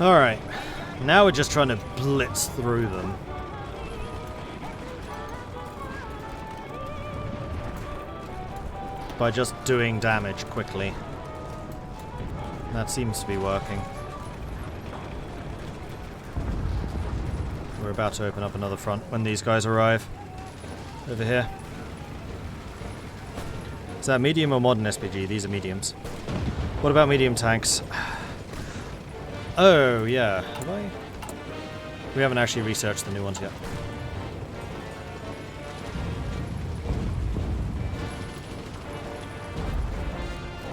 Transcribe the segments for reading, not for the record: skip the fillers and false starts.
Alright. Now we're just trying to blitz through them. By just doing damage quickly. That seems to be working. We're about to open up another front when these guys arrive. Over here. Is that medium or modern SPG? These are mediums. What about medium tanks? Oh, yeah. Have I? We haven't actually researched the new ones yet.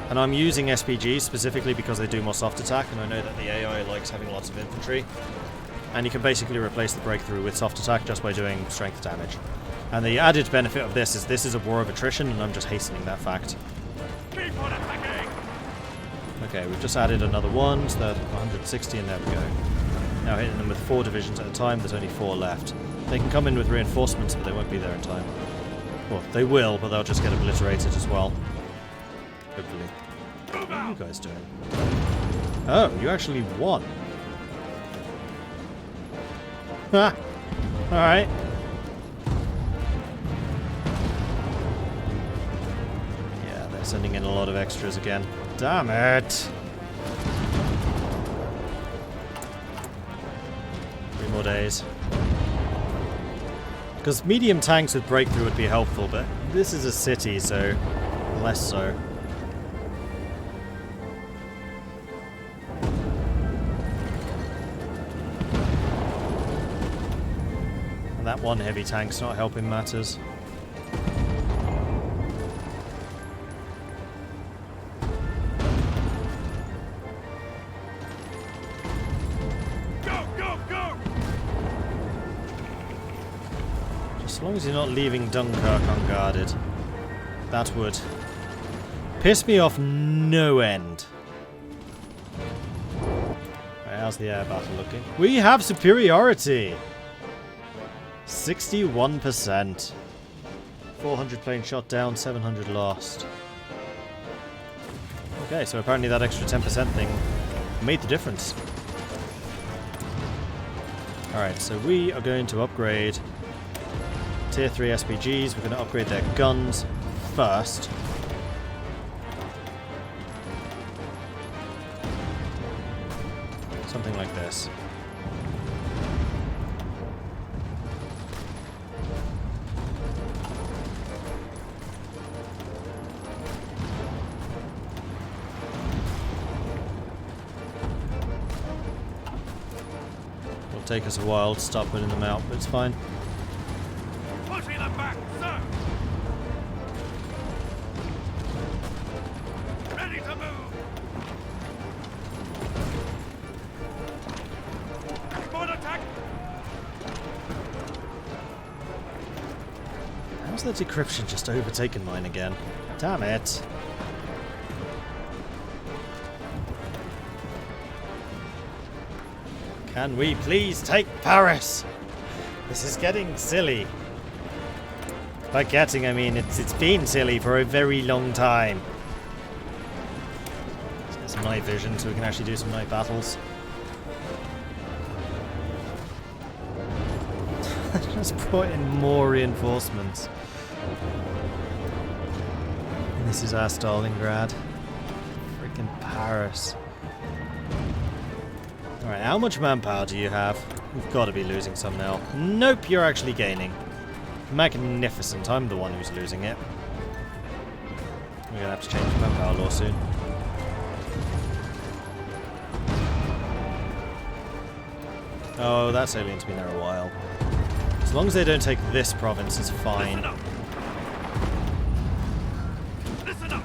And I'm using SPGs specifically because they do more soft attack, and I know that the AI likes having lots of infantry. And you can basically replace the breakthrough with soft attack just by doing strength damage. And the added benefit of this is a war of attrition, and I'm just hastening that fact. Keep on attacking! Okay, we've just added another one, so they're 160, and there we go. Now hitting them with 4 divisions at a time, there's only 4 left. They can come in with reinforcements, but they won't be there in time. Well, they will, but they'll just get obliterated as well. Hopefully. What are you guys doing? Oh, you actually won. Ha! Alright. Yeah, they're sending in a lot of extras again. Damn it! 3 more days. Because medium tanks with breakthrough would be helpful, but this is a city, so less so. And that one heavy tank's not helping matters. Go, go, go! As long as you're not leaving Dunkirk unguarded. That would piss me off no end. Right, how's the air battle looking? We have superiority! 61%. 400 planes shot down, 700 lost. Okay, so apparently that extra 10% thing made the difference. Alright, so we are going to upgrade Tier 3 SPGs. We're going to upgrade their guns first. Something like this. Take us a while to start putting them out, but it's fine. Pushing them back, sir! Ready to move! On attack! How's the decryption just overtaken mine again? Damn it. Can we please take Paris? This is getting silly. By getting, I mean it's been silly for a very long time. Let's get some night vision so we can actually do some night battles. Just put in more reinforcements. And this is our Stalingrad. Freaking Paris. Alright, how much manpower do you have? We've got to be losing some now. Nope, you're actually gaining. Magnificent. I'm the one who's losing it. We're going to have to change the manpower law soon. Oh, that alien's been there a while. As long as they don't take this province, it's fine. Listen up! Listen up!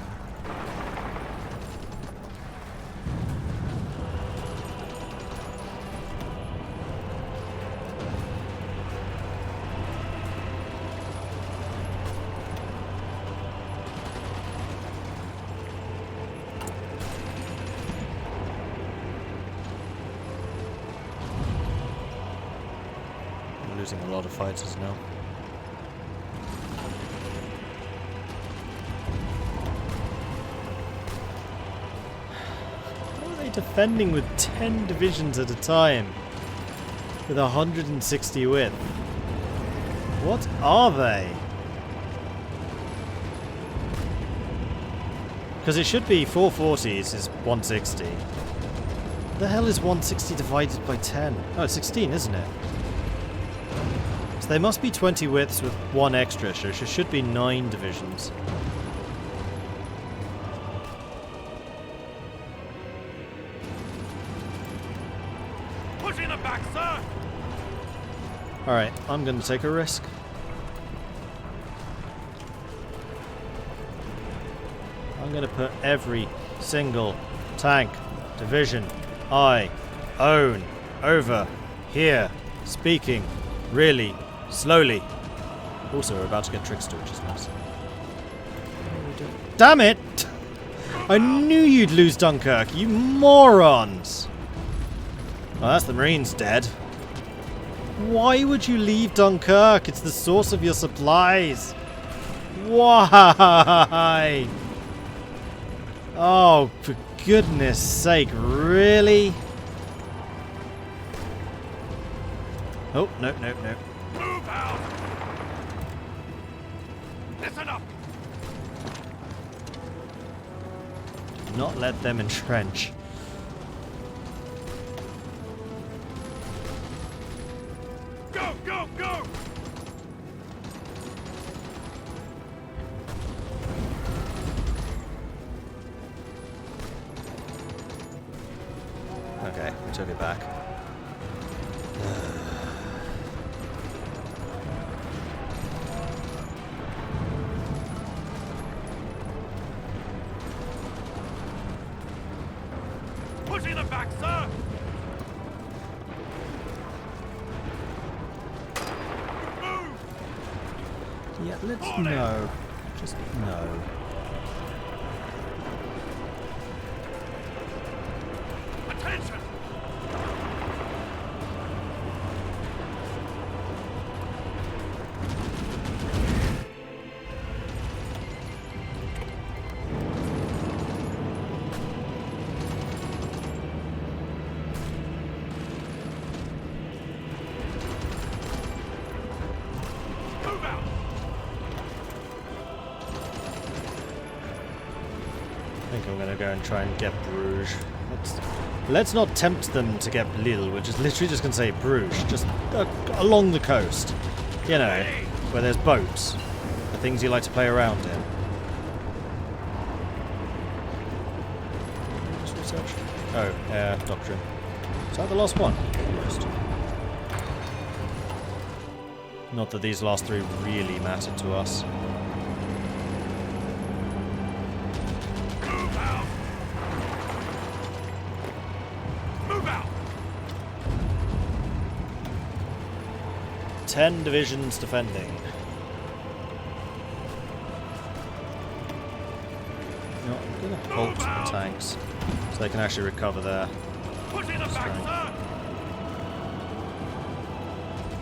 Losing a lot of fighters now. What are they defending with 10 divisions at a time. With 160 width. What are they? Because it should be 440s is 160. The hell is 160 divided by 10? Oh, it's 16, isn't it? So there must be 20 widths with 1 extra, so it should be 9 divisions. Pushing them back, sir! Alright, I'm going to take a risk. I'm going to put every single tank division I own over here, speaking really slowly. Also, we're about to get Trickster, which is nice. Damn it! I knew you'd lose Dunkirk, you morons! Oh, that's the Marines dead. Why would you leave Dunkirk? It's the source of your supplies. Why? Oh, for goodness sake, really? Oh, no. Move out! Listen up! Do not let them entrench. Go, go, go! Okay, we took it back. Pushing them back, sir! Move! Yeah, let's Hold it. no. Just no. Attention! Move out! I think I'm gonna go and try and get Bruges. Let's not tempt them to get Lille. We're just literally just gonna say Bruges, just along the coast. You know, where there's boats, the things you like to play around in. Just research. Oh, doctrine. Is that the last one? Almost. Not that these last 3 really matter to us. Move out! Move out! 10 divisions defending. No, I'm going to halt the tanks so they can actually recover there. Pushing them back, sir!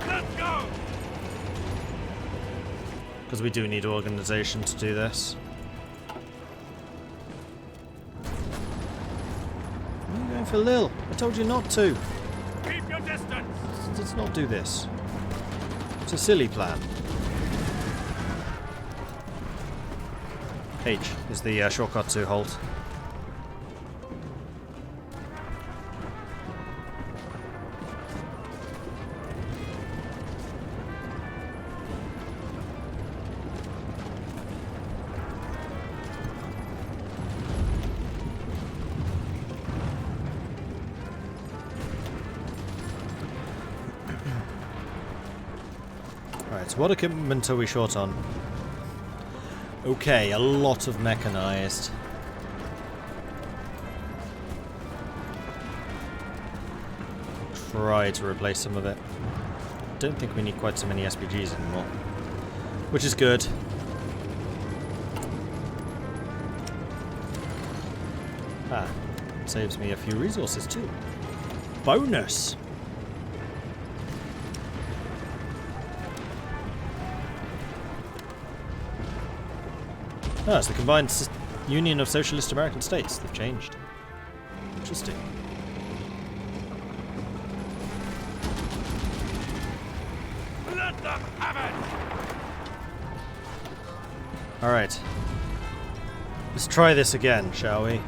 Let's go! Because we do need organisation to do this. Why are you going for Lille? I told you not to. Keep your distance! Let's not do this. It's a silly plan. H is the shortcut to halt. Right, so what equipment are we short on? Okay, a lot of mechanized. Try to replace some of it. Don't think we need quite so many SPGs anymore. Which is good. Ah, saves me a few resources too. Bonus! Ah, it's the combined Union of Socialist American States. They've changed. Interesting. Let them have it! Alright. Let's try this again, shall we?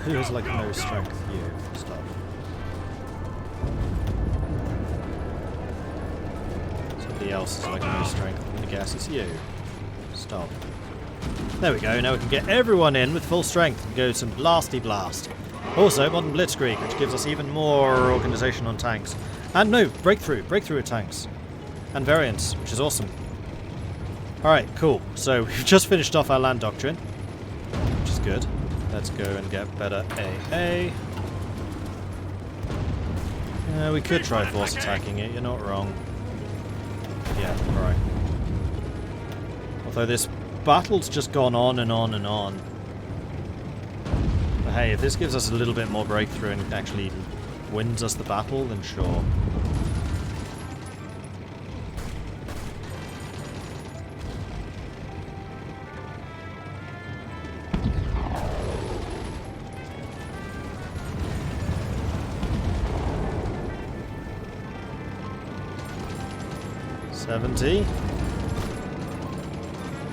Who has like no strength? You. Stop. Somebody else has like no strength. I'm gonna guess it's you. Stop. There we go, now we can get everyone in with full strength and go some blasty blast. Also, modern blitzkrieg, which gives us even more organisation on tanks. And no, breakthrough with tanks. And variants, which is awesome. Alright, cool. So we've just finished off our land doctrine, which is good. Let's go and get better AA. We could try force attacking it, you're not wrong. Yeah, alright. Although this battle's just gone on and on and on. But hey, if this gives us a little bit more breakthrough and actually wins us the battle, then sure.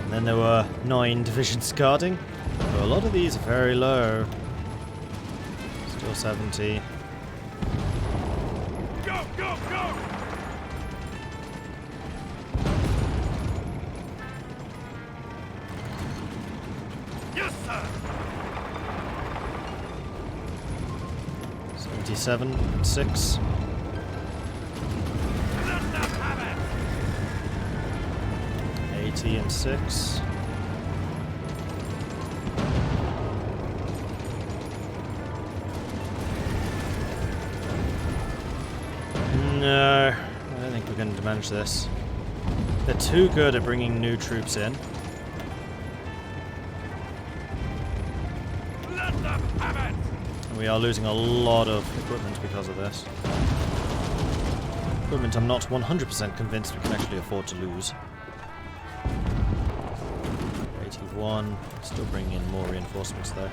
And then there were 9 divisions guarding. So a lot of these are very low. Still 70. Go, go, go! Yes, sir! 77, 6. Let them have it! 80 and 6. No, I don't think we're going to manage this. They're too good at bringing new troops in. Let them have it! And we are losing a lot of equipment because of this. Equipment I'm not 100% convinced we can actually afford to lose. 81. Still bringing in more reinforcements though.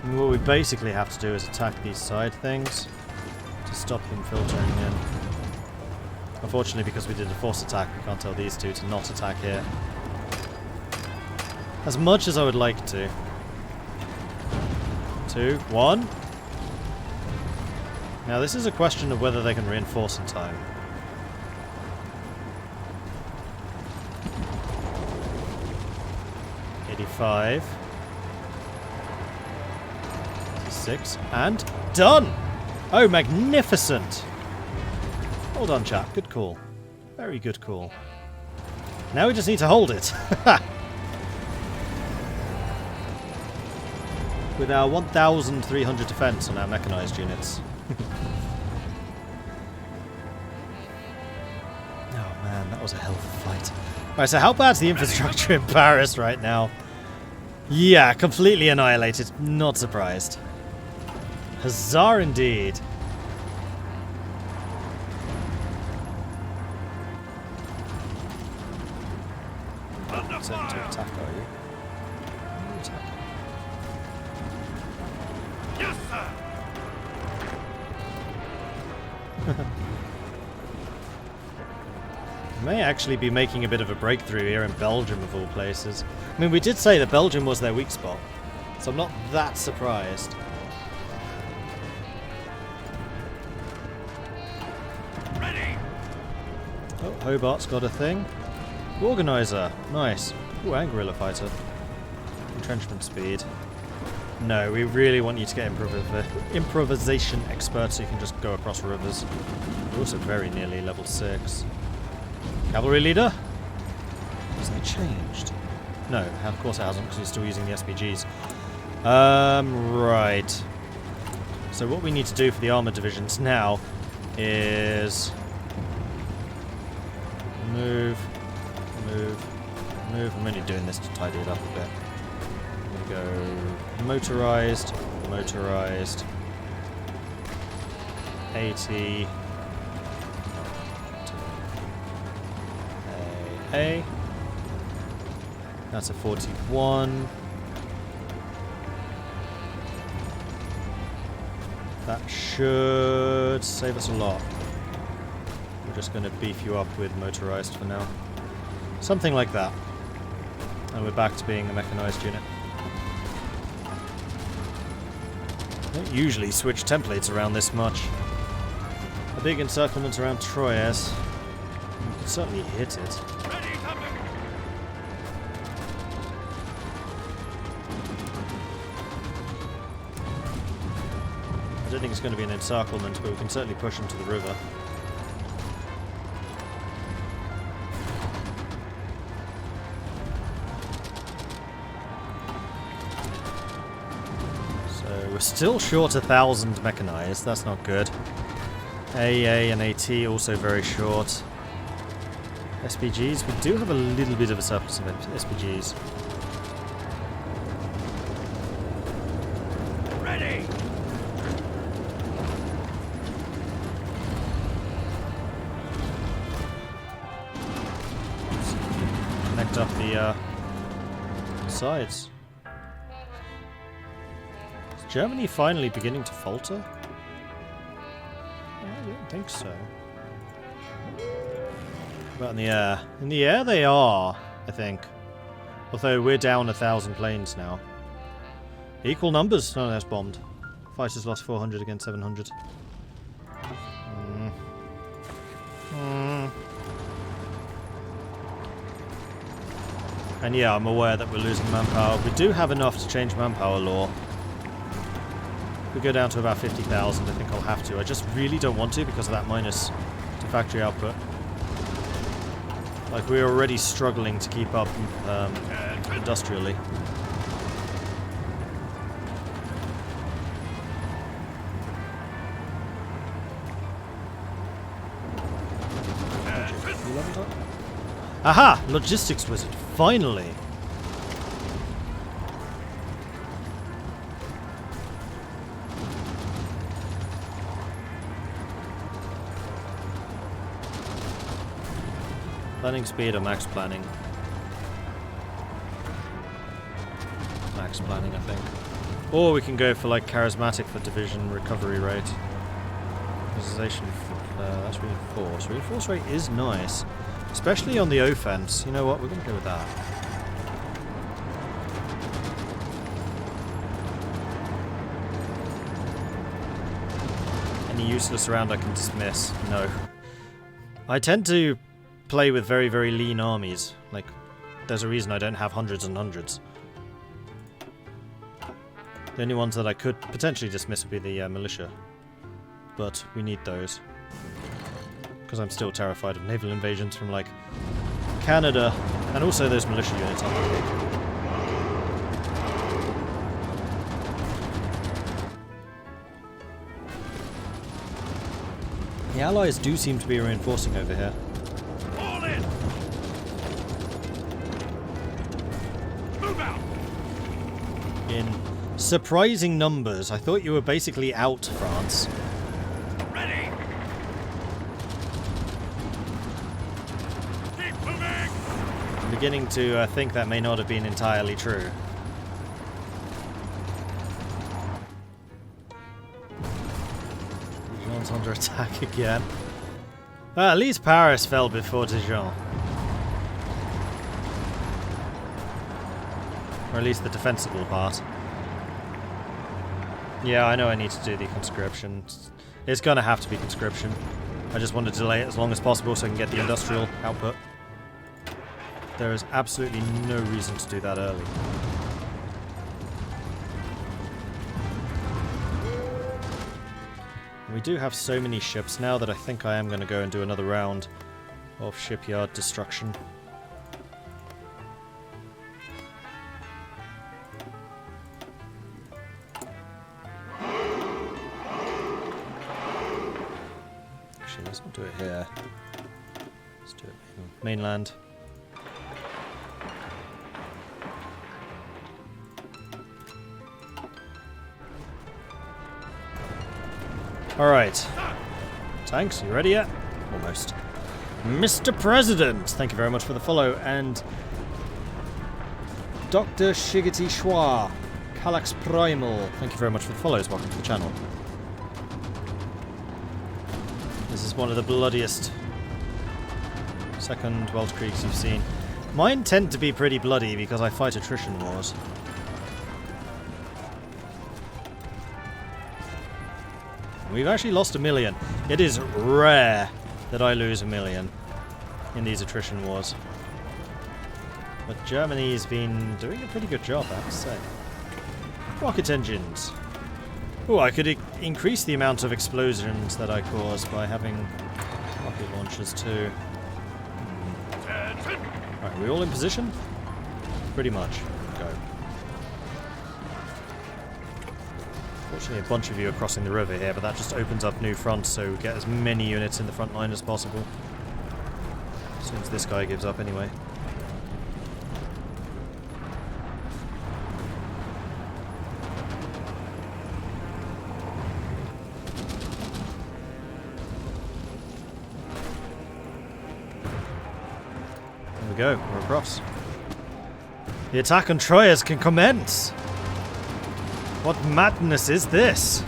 And what we basically have to do is attack these side things to stop them filtering in. Unfortunately, because we did a force attack, we can't tell these two to not attack here. As much as I would like to. 2, 1. Now this is a question of whether they can reinforce in time. '85. 86. And done! Oh, magnificent! Hold on, chap. Good call. Very good call. Now we just need to hold it. With our 1,300 defense on our mechanized units. Oh man, that was a hell of a fight. Alright, so how bad's the infrastructure in Paris right now? Yeah, completely annihilated. Not surprised. Huzzah indeed. Under Set to fire! attack, are you? Are you attacking? Yes, sir! May actually be making a bit of a breakthrough here in Belgium, of all places. I mean, we did say that Belgium was their weak spot, so I'm not that surprised. Ready! Oh, Hobart's got a thing. Organizer, nice. Ooh, and guerrilla fighter. Entrenchment speed. No, we really want you to get improvisation expert so you can just go across rivers. We're also very nearly level 6. Cavalry leader? Has that changed? No, of course it hasn't because he's still using the SPGs. Right. So what we need to do for the armoured divisions now is move. I'm only doing this to tidy it up a bit. I'm going to go motorized, 80, A. That's a 41. That should save us a lot. We're just going to beef you up with motorized for now. Something like that. And we're back to being a mechanized unit. I don't usually switch templates around this much. A big encirclement around Troyes. You can certainly hit it. Ready, coming. I don't think it's going to be an encirclement, but we can certainly push into the river. So we're still short 1,000 mechanized. That's not good. AA and AT also very short. SPGs, we do have a little bit of a surplus of SPGs. Ready. Connect up the sides. Is Germany finally beginning to falter? I don't think so. What about in the air? In the air they are, I think. Although we're down 1,000 planes now. Equal numbers. No, that's bombed. Fighters lost 400 against 700. And yeah, I'm aware that we're losing manpower. We do have enough to change manpower law. If we go down to about 50,000, I think I'll have to. I just really don't want to because of that minus to factory output. Like, we're already struggling to keep up industrially. Aha! Logistics wizard, finally! Planning speed or max planning? Max planning, I think. Or we can go for like charismatic for division recovery rate. Organization, that's reinforce. Reinforce rate is nice. Especially on the offense. You know what? We're going to go with that. Any useless round I can dismiss? No. I tend to play with very, very lean armies. Like, there's a reason I don't have hundreds and hundreds. The only ones that I could potentially dismiss would be the militia. But we need those. Because I'm still terrified of naval invasions from, like, Canada, and also those militia units. The Allies do seem to be reinforcing over here. All in. Move out. In surprising numbers. I thought you were basically out, France. Ready. Keep moving. I'm beginning to think that may not have been entirely true. Dijon's under attack again. Well, at least Paris fell before Dijon. Or at least the defensible part. Yeah, I know I need to do the conscription. It's gonna have to be conscription. I just want to delay it as long as possible so I can get the industrial output. There is absolutely no reason to do that early. We do have so many ships now that I think I am going to go and do another round of shipyard destruction. Actually, let's not do it here. Let's do it mainland. Alright. Tanks, you ready yet? Almost. Mr. President! Thank you very much for the follow. And Dr. Shigati Schwa, Calax Primal, thank you very much for the follows. Welcome to the channel. This is one of the bloodiest second Welsh Creeks you've seen. Mine tend to be pretty bloody because I fight attrition wars. We've actually lost 1 million. It is rare that I lose 1 million in these attrition wars. But Germany's been doing a pretty good job, I have to say. Rocket engines. Oh, I could increase the amount of explosions that I cause by having rocket launchers too. Right, are we all in position? Pretty much. Go. Fortunately, a bunch of you are crossing the river here, but that just opens up new fronts, so we get as many units in the front line as possible. As soon as this guy gives up, anyway. There we go, we're across. The attack on Troyes can commence! What madness is this?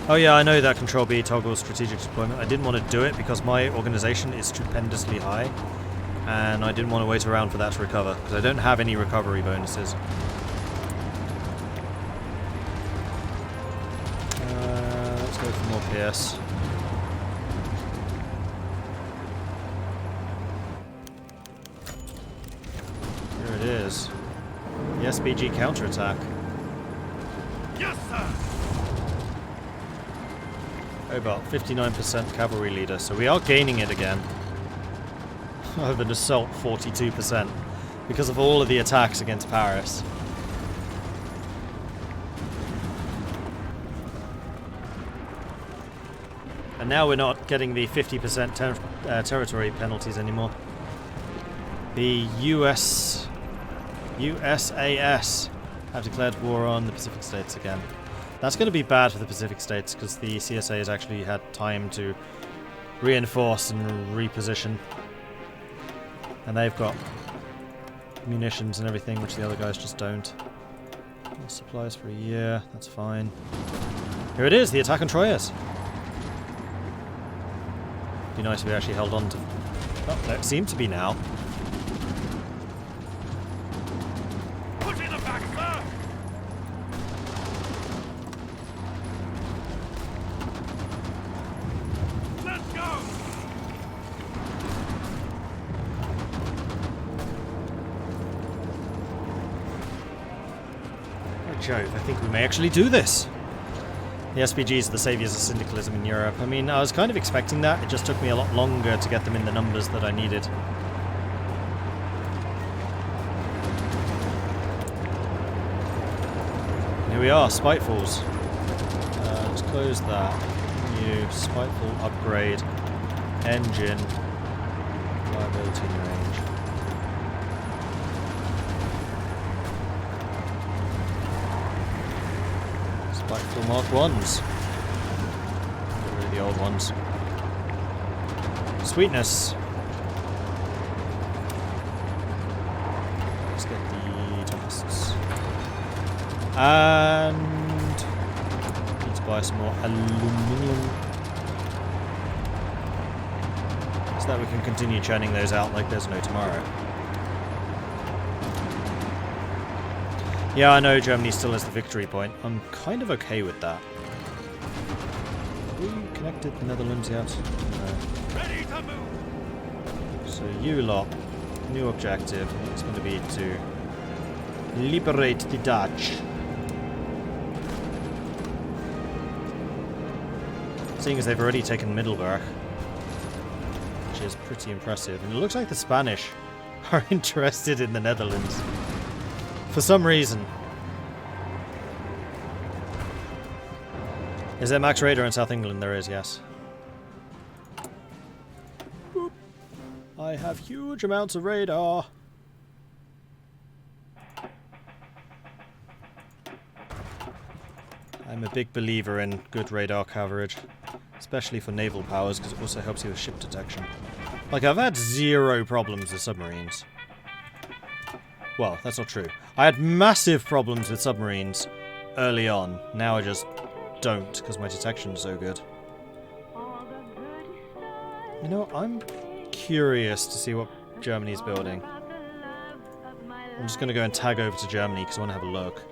Oh yeah, I know that Control B toggles strategic deployment. I didn't want to do it because my organization is stupendously high, and I didn't want to wait around for that to recover, because I don't have any recovery bonuses. Let's go for more PS. Here it is. The SBG counterattack. Yes, sir. About 59% cavalry leader, so we are gaining it again. Over an assault 42% because of all of the attacks against Paris. And now we're not getting the 50% territory penalties anymore. The USAS have declared war on the Pacific States again. That's going to be bad for the Pacific States because the CSA has actually had time to reinforce and reposition. And they've got munitions and everything, which the other guys just don't. Supplies for a year, that's fine. Here it is, the attack on Troyes. Be nice if we actually held on to... Oh, there it seemed to be now. Put in the back, sir. Let's go. Oh, Jove, I think we may actually do this. The SPGs are the saviors of syndicalism in Europe. I mean, I was kind of expecting that. It just took me a lot longer to get them in the numbers that I needed. Here we are, Spitefuls. Let's close that. New Spiteful upgrade. Engine. Reliability and range. Spiteful Mark 1s. Get rid of the old ones. Sweetness. Let's get the Tempests. And need to buy some more aluminium. So that we can continue churning those out like there's no tomorrow. Yeah, I know Germany still has the victory point. I'm kind of okay with that. Have we connected the Netherlands yet? No. Ready to move. So you lot, new objective. It's going to be to liberate the Dutch. Seeing as they've already taken Middelburg, which is pretty impressive. And it looks like the Spanish are interested in the Netherlands. For some reason. Is there max radar in South England? There is, yes. Boop. I have huge amounts of radar. I'm a big believer in good radar coverage, especially for naval powers, because it also helps you with ship detection. Like, I've had zero problems with submarines. Well, that's not true. I had massive problems with submarines early on. Now I just don't, because my detection's so good. You know, I'm curious to see what Germany's building. I'm just going to go and tag over to Germany, because I want to have a look.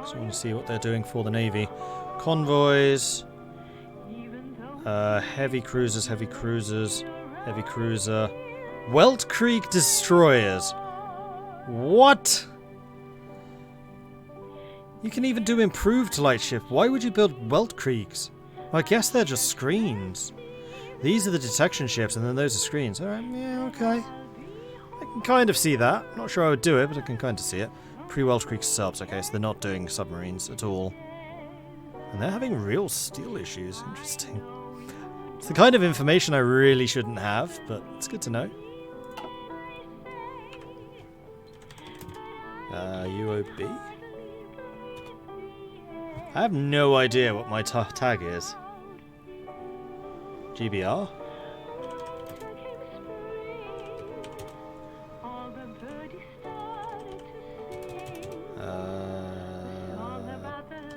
So I want to see what they're doing for the Navy. Convoys. Heavy cruisers, heavy cruisers, heavy cruiser. Welt Creek destroyers. What? You can even do improved lightship. Why would you build Welt Creeks? I guess they're just screens. These are the detection ships, and then those are screens. Alright, yeah, okay. I can kind of see that. Not sure I would do it, but I can kind of see it. Pre-Welt Creek subs. Okay, so they're not doing submarines at all. And they're having real steel issues. Interesting. It's the kind of information I really shouldn't have, but it's good to know. UOB? I have no idea what my tag is. GBR?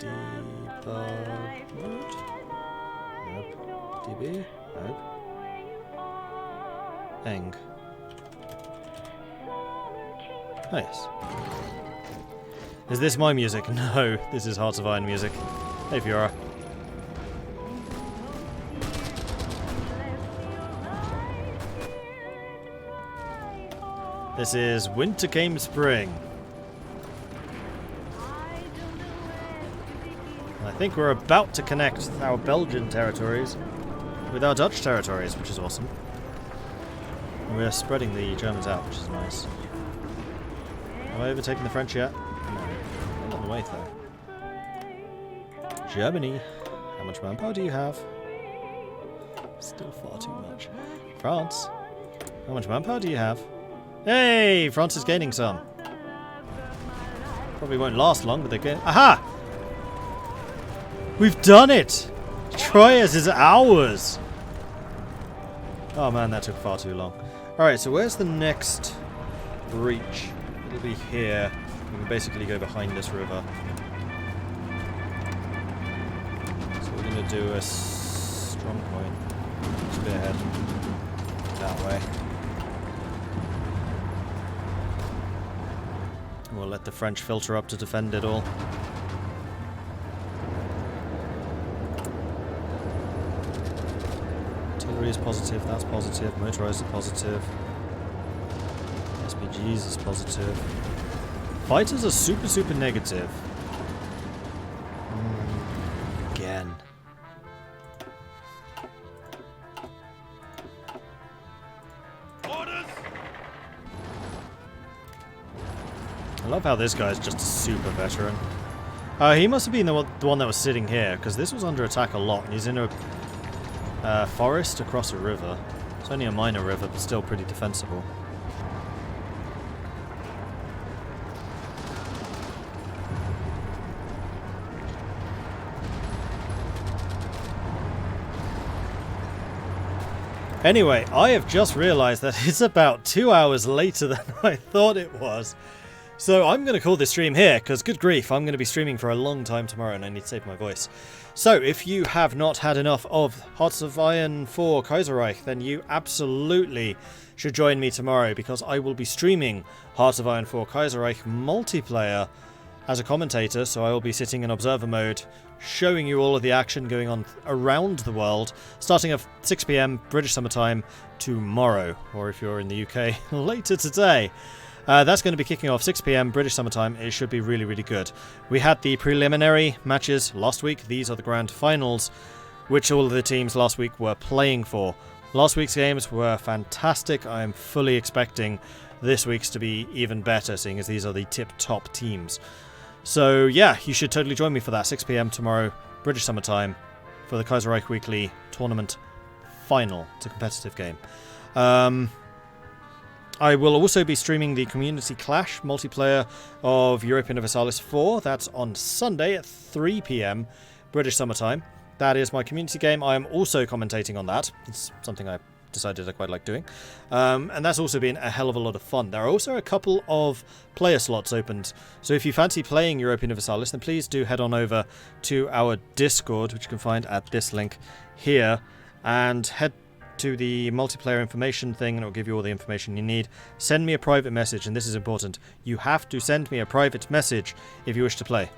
Debug mode? Nope. DB? Nope. Eng. Oh, yes. Is this my music? No, this is Hearts of Iron music. Hey, Fiora. This is Winter Came Spring. I think we're about to connect our Belgian territories with our Dutch territories, which is awesome. We're spreading the Germans out, which is nice. Have I overtaken the French yet? No. Not on the way, though. Germany. How much manpower do you have? Still far too much. France. How much manpower do you have? Hey! France is gaining some. Probably won't last long, but they're good. Aha! We've done it! Troyes is ours! Oh man, that took far too long. Alright, so where's the next breach? It'll be here. We can basically go behind this river. So we're going to do a strong point. Spearhead. That way. We'll let the French filter up to defend it all. Artillery is positive, that's positive. Motorized is positive. SPGs is positive. Fighters are super, super negative. Again. Orders! I love how this guy's just a super veteran. He must have been the one that was sitting here, because this was under attack a lot, and he's in a forest across a river. It's only a minor river, but still pretty defensible. Anyway, I have just realised that it's about 2 hours later than I thought it was. So I'm going to call this stream here, because good grief, I'm going to be streaming for a long time tomorrow and I need to save my voice. So if you have not had enough of Hearts of Iron 4 Kaiserreich, then you absolutely should join me tomorrow, because I will be streaming Hearts of Iron 4 Kaiserreich multiplayer as a commentator, so I will be sitting in observer mode, showing you all of the action going on around the world, starting at 6 PM British Summer Time tomorrow, or if you're in the UK, later today. That's going to be kicking off 6 PM British Summer Time. It should be really, really good. We had the preliminary matches last week. These are the grand finals, which all of the teams last week were playing for. Last week's games were fantastic. I am fully expecting this week's to be even better, seeing as these are the tip-top teams. So yeah, you should totally join me for that. 6 PM tomorrow, British Summer Time, for the Kaiserreich Weekly Tournament Final. It's a competitive game. I will also be streaming the Community Clash multiplayer of Europa Universalis 4. That's on Sunday at 3 PM British Summer Time. That is my community game. I am also commentating on that. It's something I decided I quite like doing. And that's also been a hell of a lot of fun. There are also a couple of player slots opened. So if you fancy playing Europa Universalis, then please do head on over to our Discord, which you can find at this link here, and head to the multiplayer information thing, and it'll give you all the information you need. Send me a private message, and this is important. You have to send me a private message if you wish to play.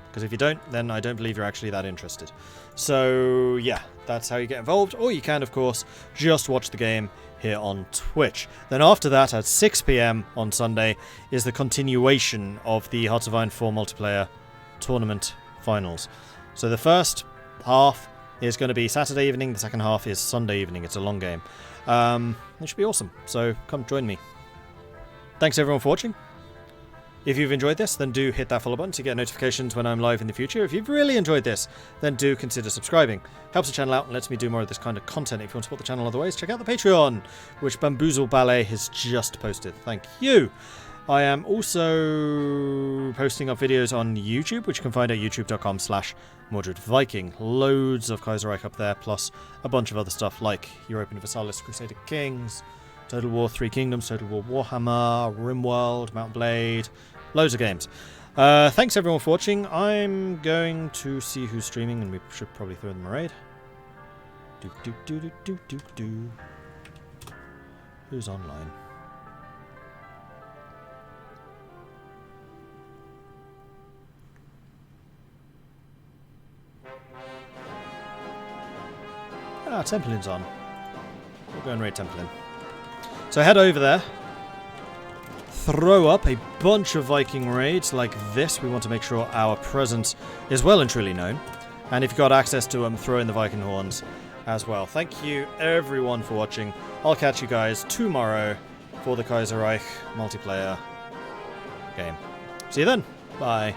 Because if you don't, then I don't believe you're actually that interested. So, yeah, that's how you get involved. Or you can, of course, just watch the game here on Twitch. Then after that, at 6 PM on Sunday, is the continuation of the Hearts of Iron 4 multiplayer tournament finals. So the first half is going to be Saturday evening. The second half is Sunday evening. It's a long game. It should be awesome. So come join me. Thanks, everyone, for watching. If you've enjoyed this, then do hit that follow button to get notifications when I'm live in the future. If you've really enjoyed this, then do consider subscribing. Helps the channel out and lets me do more of this kind of content. If you want to support the channel other ways, check out the Patreon, which Bamboozle Ballet has just posted. Thank you. I am also posting up videos on YouTube, which you can find at youtube.com/Mordred Viking. Loads of Kaiserreich up there, plus a bunch of other stuff like Europa Universalis, Crusader Kings, Total War 3 Kingdoms, Total War Warhammer, RimWorld, Mount Blade, loads of games. Thanks everyone for watching. I'm going to see who's streaming, and we should probably throw them a raid. Who's online? Templin's on. We'll go and raid Templin. So head over there, throw up a bunch of Viking raids like this. We want to make sure our presence is well and truly known. And if you've got access to them, throw in the Viking horns as well. Thank you everyone for watching. I'll catch you guys tomorrow for the Kaiserreich multiplayer game. See you then. Bye.